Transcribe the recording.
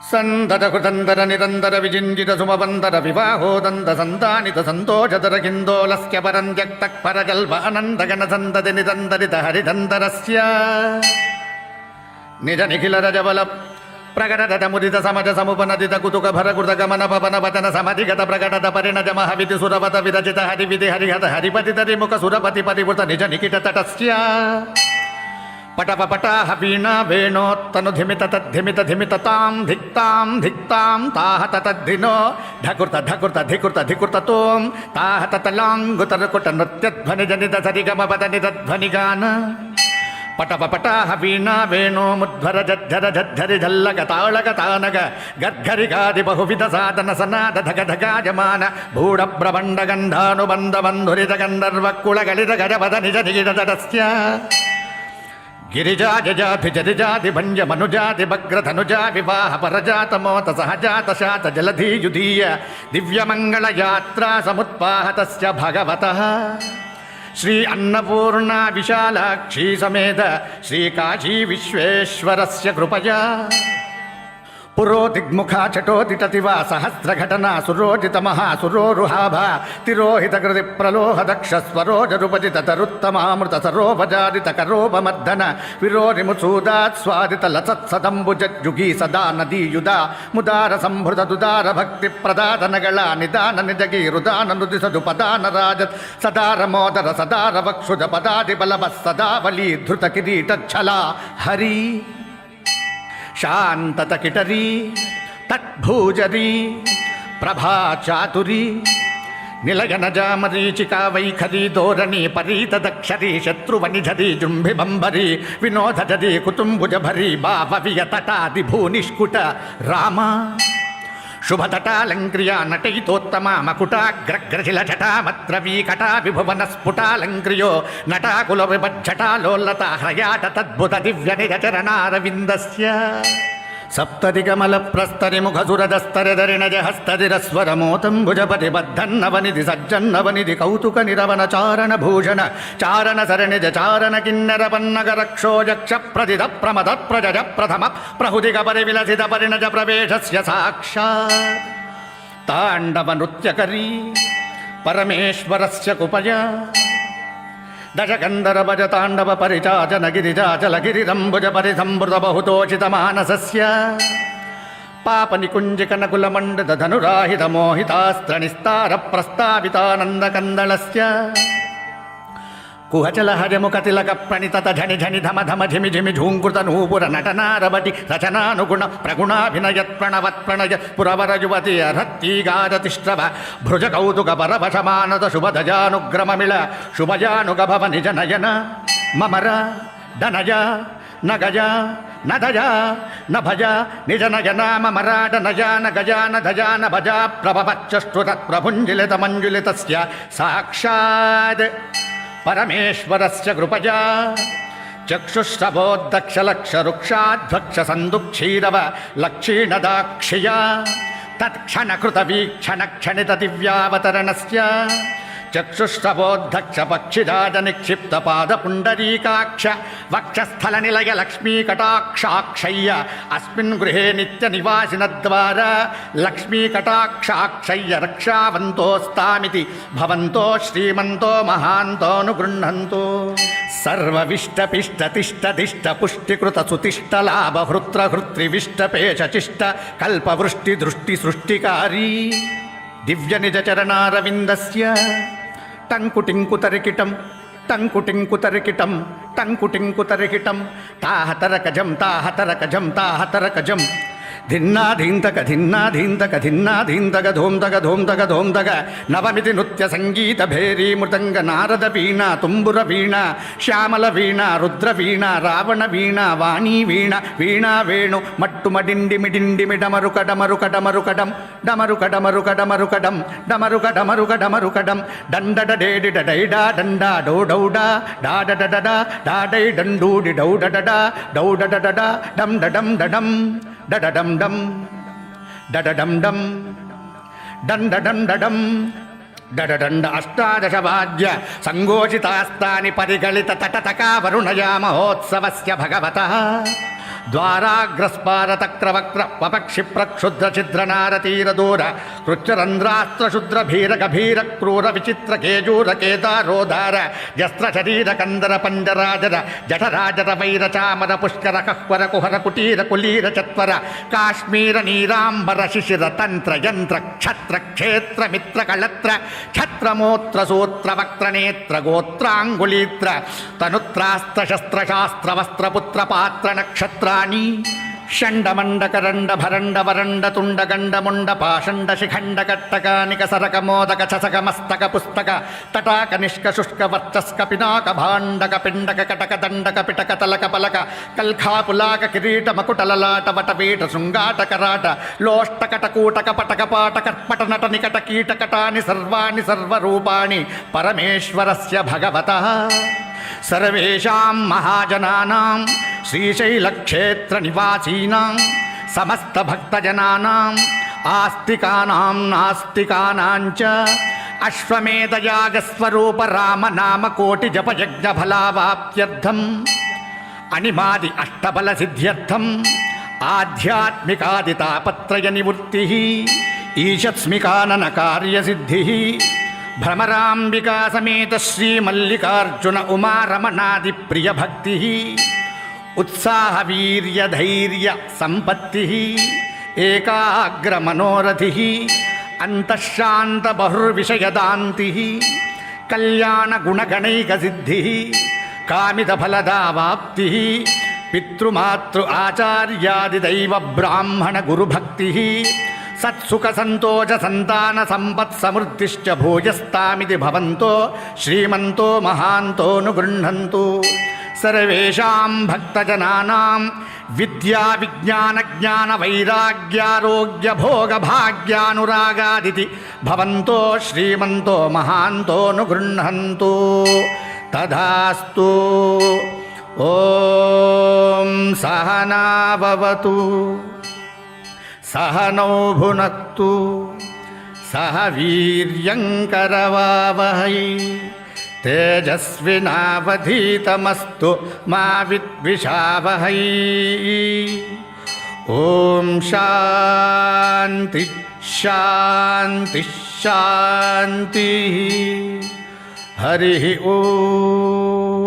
ಸಂದದ ಕೃತಂದರ ನಿರಂತರ ವಿಜಿಂಜಿತ ಸುಮವಂದರ ವಿವಾಹೋದಂದ ಸಂತಾನಿತ ಸಂತೋಷದರ ಕಿಂದೋಲಸ್ಯ ಪರಂತ್ಯಕ್ತ ಪರಜಲ್ವ ಅನಂದಗಣ ಸಂದದಿ ನಿರಂದರಿತ ಹರಿದಂದರಸ್ಯ ನಿಜ ನಿಖಿಲ ರಜಬಲ ಪ್ರಕಟದ ಮುದಿತ ಸಮಜ ಸಮುಪನದಿತ ಕುತುಕ ಭರಕೃತ ಗಮನ ಪವನ ವಚನ ಸಮಧಿಗತ ಪ್ರಕಟದ ಪರಿಣಜ ಮಹಾವಿಧಿ ಸುರವತ ವಿರಚಿತ ಹರಿವಿಧಿ ಹರಿಹತ ಹರಿಪತಿ ತರಿಮುಖ ಸುರಪತಿ ಪರಿವೃತ ನಿಜ ನಿಖಿಟ ತಟಸ್ಯ ಪಟಪ ಪಟಾಹ ವೀಣಾ ವೇಣೋತ್ತನು ಧಿಮಿತ ತದ್ಧಿಮಿತ ಧಿಮಿತ ತಾಂ ಧಿಕ್ತಾಂ ಧಿಕ್ತಾಂ ತಾಹ ತದ್ಧಿನೋ ಢಕೃತ ಢಕೃತ ಧಿಕೃತ ಧಿಕೃತ ತೋಂ ತಾಹ ತಲಾಂಗುತರ ಕುಟ ನೃತ್ಯಧ್ವನಿ ಜನಿತ ಸರಿಗಮ ಪದ ನಿಧ್ವನಿಗಾನ ಪಟಪ ಪಟಾಹ ವೀಣಾ ವೇಣೋ ಮುದ್ವರ ಜಜ್ಜರ ಝಜ್ಜರಿ ಝಲ್ಲಗ ತಾಳಗ ತಾನಗ ಗದ್ಗರಿಗಾದಿ ಬಹುವಿಧ ಸಾಧನ ಸನಾದ ಧಗ ಧಗಾಜಮಾನ ಭೂಢ ಬ್ರಹ್ಮಂಡ ಗಂಧಾನುಬಂಧ ಬಂಧುರಿತ ಗಂಧರ್ವ ಕುಳಗಳಿದ ಗಜಪದ ನಿಜ ನಿಗಿಡ ತಟಸ್ಯ ಗಿರಿಜಾಜಾಧಿ ಜರಿಜಾಧಿ ಭಂಜ ಮನುಜಾಧಿ ಭಗ್ರಧನುಜಾ ವಿವಾಹ ಪರಜಾತ ಮೋತ ಸಹಜಾತ ಶಾತ ಜಲಧೀಯುಧೀಯ ದಿವ್ಯಮಂಗಳ ಯಾತ್ರಾ ಸಮುತ್ಪಾಹತಸ್ಯ ಭಗವತಃ ಶ್ರೀ ಅನ್ನಪೂರ್ಣಾ ವಿಶಾಲಾಕ್ಷಿ ಸಮೇತ ಶ್ರೀ ಕಾಶಿ ವಿಶ್ವೇಶ್ವರಸ್ಯ ಕೃಪಯಾ ಪುರೋದಿಗ್ಮುಖಾ ಚಟೋದಿಟತಿವ ಸಹಸ್ರಘಟನಾ ಸುರೋಜಿತ ಮಹಾಸುರೋರುಹಾಭ ತಿರೋಹಿತ ಕೃತಿ ಪ್ರಲೋಹ ದಕ್ಷ ಸ್ವರೋಜರುಪಜಿತ ತರುತ್ತಮಾಮೃತ ಸರೋಪಜಾದಿತ ಕರೋಪಮರ್ದನ ವಿರೋಧಿ ಮುಸೂದಾತ್ ಸ್ವಾದಿತ ಲಸತ್ಸದಂಬುಜುಗಿ ಸದಾ ನದೀಯುಧ ಮುದಾರ ಸಂಭೃತ ದುದಾರ ಭಕ್ತಿ ಪ್ರದಾದನಗಳ ನಿದಾನ ನಿಜಗಿ ರುದಾನ ನುದಿಸದು ಪದಾನ ರಾಜತ್ ಸದಾರ ಮೋದರ ಸದಾರ ವಕ್ಷುಜ ಪದಾದಿ ಬಲವ ಸದಾ ಬಲಿ ಧೃತ ಕಿರೀಟ ಛಲ ಹರಿ ಶಾಂತತ ಕಿಟರಿ ತದ್ಭೂಜರಿ ಪ್ರಭಾ ಚಾತುರಿ ನಿಲಯನ ಜಾಮರೀಚಿಕಾ ವೈಖರಿ ಧೋರಣಿ ಪರೀತ ದಕ್ಷರಿ ಶತ್ರುವನಿಧರಿ ಜೃಂಭಿ ಬಂಬರಿ ವಿನೋದ ಜರಿ ಕುತುಂಬುಜ ಭರಿ ಭಾವವಿಯ ತಟಾದಿ ಭೂನಿಷ್ಕುಟ ರಾಮ ಶುಭತಟಾಲಂಕ್ರಿಯ ನಟಯಿತೋತ್ತಮ ಮಕುಟಾಗ್ರಗ್ರಶಿಲ ಜಟಾಮತ್ರವೀ ಕಟಾ ವಿಭುವನ ಸ್ಫುಟಾಲಂಕ್ರಿಯೋ ನಟಾಕುಲ ವಿಭಜ್ಜಟಾಲೋಲ್ಲತ ಹೃಯಾಟ ತದ್ಭುತ ದಿವ್ಯ ನಿಜ ಚರಣಾರವಿಂದಸ್ಯ ಸಪ್ತದಿಗಮಲ ಪ್ರಸ್ತರಿ ಮುಖಸುರದಸ್ತರದರಿಣಜ ಹಸ್ತದಿರಸ್ವರಮೋತಂಬುಜಪತಿ ಬದ್ಧನ್ನವನಿಧಿ ಸಜ್ಜನ್ನವನಿಧಿ ಕೌತುಕ ನಿರವನ ಚಾರಣ ಭೂಷಣ ಚಾರಣ ಸರಣಿಜ ಚಾರಣ ಕಿನ್ನರ ಪನ್ನಗ ರಕ್ಷೋ ಯಕ್ಷ ಪ್ರದಿದ ಪ್ರಮದ ಪ್ರಜಜ ಪ್ರಥಮ ಪ್ರಹುದಿಗ ಪರಿವಿಲಸಿತ ಪರಿಣಜ ಪ್ರವೇಶಸ್ಯ ಸಾಕ್ಷಾತ್ ತಾಂಡವ ನೃತ್ಯಕರಿ ಪರಮೇಶ್ವರಸ್ಯ ಕುಪಯ ದಶಕಂದರ ಭಜ ತಾಂಡವ ಪರಿಚಾಚನ ಗಿರಿಜಾಚಲ ಗಿರಿರಂಬುಜ ಪರಿಸಂಭೃತ ಬಹುತೋಚಿತ ಮಾನಸಸ್ಯ ಪಾಪ ನಿಕುಂಜಿಕ ನಕುಲ ಮಂಡದ ಧನುರಾಹಿತ ಮೋಹಿತಾಸ್ತ್ರ ನಿಸ್ತಾರ ಪ್ರಸ್ತಾವಿತಾನಂದ ಕಂದಳಸ್ಯ ಕುಹಚಲ ಹಜಮುಖ ತಿಲಕ ಪ್ರಣಿತತ ಝಣಿ ಝಣಿ ಧಮ ಧಮ ಝಿಮಿ ಝಿಮಿ ಝೂಂಕೃತ ನೂಪುರ ನಟನಾರವಟಿ ರಚನಾನುಗುಣ ಪ್ರಗುಣಾಭಿನಯತ್ ಪ್ರಣವತ್ ಪ್ರಣಯ ಪುರವರ ಯುವತಿ ಅರ್ಹತ್ತೀಗಾರತಿಷ್ಟ್ರವ ಭೃಜ ಕೌತುಕ ಪರವಶಮಾನದ ಶುಭಧಜಾನುಗ್ರಮಮಿಳ ಶುಭಜಾನುಗಭವ ನಿಜ ನಯನ ಮಮರ ಧನಜ ನಗಜ ನಧಜ ನ ಭಜ ನಿಜ ನಯನ ಮಮರಾಟ ನಜಾನ ಗಜಾನ ಧಜಾನ ಭಜ ಪ್ರಭವಚ್ಚಷ್ಟು ತತ್ ಪ್ರಭುಂಜಿಲಿತ ಮಂಜುಲಿತಸ್ಯ ಸಾಕ್ಷಾತ್ ಪರಮೇಶ್ವರಸ್ಯ ಕೃಪಯಾ ಚಕ್ಷುಶ್ರವೋದ್ದಕ್ಷಲಕ್ಷರುಕ್ಷಾಧ್ವಕ್ಷ ಸಂದುಕ್ಷೀರವ ಲಕ್ಷೀಣದಾಕ್ಷಿಯ ತತ್ಕ್ಷಣಕೃತ ವೀಕ್ಷಣ ಕ್ಷಣಿತ ದಿವ್ಯಾವತರಣಸ್ಯ ಚಕ್ಷುಶ್ರವೋದ್ದಕ್ಷ ಪಕ್ಷಿರಾಜ ನಿಕ್ಷಿಪ್ತ ಪಾದ ಪುಂಡರೀಕಾಕ್ಷ ವಕ್ಷಸ್ಥಲ ನಿಲಯ ಲಕ್ಷ್ಮೀ ಕಟಾಕ್ಷಾಕ್ಷಯ್ಯ ಅಸ್ಮಿನ್ ಗೃಹೇ ನಿತ್ಯ ನಿವಾಸಿನದ್ವಾರ ಲಕ್ಷ್ಮೀ ಕಟಾಕ್ಷಾಕ್ಷಯ್ಯ ರಕ್ಷಾವಂತೋಸ್ತಾಮಿತಿ ಭವಂತೋ ಶ್ರೀಮಂತೋ ಮಹಾಂತೋನುಗೃಹಂತು ಸರ್ವವಿಷ್ಟಪಿಷ್ಟತಿಷ್ಟದಿಷ್ಟ ಪುಷ್ಟಿಕೃತ ಸುತಿಷ್ಠ ಲಾಭ ಹೃತ್ರ ಹೃತ್ರಿವಿಷ್ಟಪೇಶ ಚಿಷ್ಟ ಕಲ್ಪವೃಷ್ಟಿ ದೃಷ್ಟಿ ಸೃಷ್ಟಿಕಾರಿ ದಿವ್ಯ ನಿಜ ಚರಣಾರವಿಂದಸ್ಯ ಟಂಕುಟಿಂಕುತರಿಕಿಟಂ ಟಂಕುಟಿಂಕುತರಿಕಿಟಂ ಟಂಕುಟಿಂಕುತರಿಕಿಟಂ ತಾಹತರಕಜಂ ತಾಹತರಕಜಂ ತಾಹತರಕಜಂ ಧಿನ್ನಾಧೀಂತಕ ಧಿನ್ನಾಧೀಂತಕ ಧಿನ್ನಾಧೀಂತಕ ಧೋಂತಕ ಧೋಂತಕ ಧೋಂತಕ ನವಮಿತಿ ನೃತ್ಯ ಸಂಗೀತ ಭೇರಿ ಮೃದಂಗ ನಾರದ ವೀಣಾ ತುಂಬುರ ವೀಣಾ ಶ್ಯಾಮಲ ವೀಣಾ ರುದ್ರ ವೀಣಾ ರಾವಣ ವೀಣಾ ವಾಣಿ ವೀಣಾ ವೀಣಾ ವೇಣು ಮಟ್ಟು ಮಡಿಂಡಿ ಮಿಡಿಂಡಿ ಮಿಡಮರುಕ ಡಮರುಕ ಡಮರುಕಡಂ ಡಮರುಕ ಡಮರುಕ ಡಮರುಕಡಂ ಡಮರುಕ ಡಮರುಕ ಡಮರುಕಡಂ ದಂಡಡ ಡೇಡಿಡ ಡೈಡಾ ದಂಡ ಡೌಡೌಡ ಡಾಡಡಡ ಡಾಡೈ ದಂಡೂಡಿ ಡೌಡಡಡ ಡೌಡಡಡ ಡಂ ಡಡಂ ಡಡಂ ಡಡಡಂ ಡಂ ಡಡಡಂ ಡಂ ದಂಡಡಂ ಡಡಂ డడడండ అష్టాదశ వాద్య సంఘోషితాస్తాని పరిగళిత తటతకా వరుణయా మహోత్సవస్య భగవతః ద్వారాగ్రస్పారతక్రవక్ర వపక్షి ప్రక్షుద్ర ఛిద్రనారతీరదూర కృచ్చరంధ్రాస్త్రశుద్ర భీర గభీర క్రూర విచిత్ర కేజూర కేదారోధార జస్త్ర శరీర కందర పంజరాజర జఠరాజర వైర చామర పుష్కర కహ్వర కుహర కుటీర కులీర చత్వర కాశ్మీర నీరాంబర శిశిర తంత్ర యంత్ర క్షత్ర క్షేత్ర మిత్ర కళత్ర ఛత్రమూత్ర సూత్ర వక్త్రనేత్ర గోత్రాంగులీత్ర తనుత్రాస్త్ర శస్త్ర శాస్త్ర వస్త్ర పుత్ర పాత్ర నక్షత్ర షండమండకరండ భరండ వరండ తుండ గండ ముండ పాషండ శిఖండ కట్టకానిక సరక మోదక చసక మస్తక పుస్తక తటాక నిష్క శుష్క వర్చస్క పినాక భాండక పిండక కటక దండక పిటక తలక పలక కల్ఖాపులాక కిరీట మకుటలలాట వటపీట శృంగాట కరాట లోష్టకట కూటక పటక పాట కర్పట నట నికట కీటకటాని సర్వాణి సర్వరూపాణి పరమేశ్వరస్య భగవతః సర్వేషాం మహాజనానాం శ్రీశైలక్షేత్ర నివాసీనాం సమస్త భక్తజనానాం ఆస్తికానాం నాస్తికానాం చ అశ్వమేధయాగస్వరూప రామనామ కోటి జపయజ్ఞ ఫలావాప్త్యర్థం అనిమాది అష్టబల సిద్ధ్యర్థం ఆధ్యాత్మికాది తాపత్రయ నివృత్తి ఈశత్స్మికానన కార్యసిద్ధి భ్రమరాంబికా సమేత శ్రీ మల్లికార్జున ఉమారమణాది ప్రియ భక్తి ఉత్సాహ వీర్య ధైర్య సంపత్తి ఏకాగ్ర మనోరథి అంతఃశాంత బహుర్విషయదాంతి కళ్యాణ గుణగణైక సిద్ధి కామిత ఫలదావాప్తి పితృమాతృ ఆచార్యాది దైవ బ్రాహ్మణ గురుభక్తి సత్సుఖ సంతోష సంతాన సంపత్ సమృద్ధిశ్చ భూయస్తామితి భవంతో శ్రీమంతో మహాంతోను గృహంతు సర్వేషాం భక్తజనానాం విద్యా విజ్ఞాన జ్ఞాన వైరాగ్యారోగ్య భోగ భాగ్యానురాగాదితి భవంతో శ్రీమంతో మహాంతోను గృహంతు తథాస్తు. ఓం సహనా భవతు సహనౌ భునక్తు సహ వీర్యంకరవావహై తేజస్వినావధీతమస్తు మా విద్విషావహై. ఓం శాంతి శాంతి శాంతి. హరి ఓం.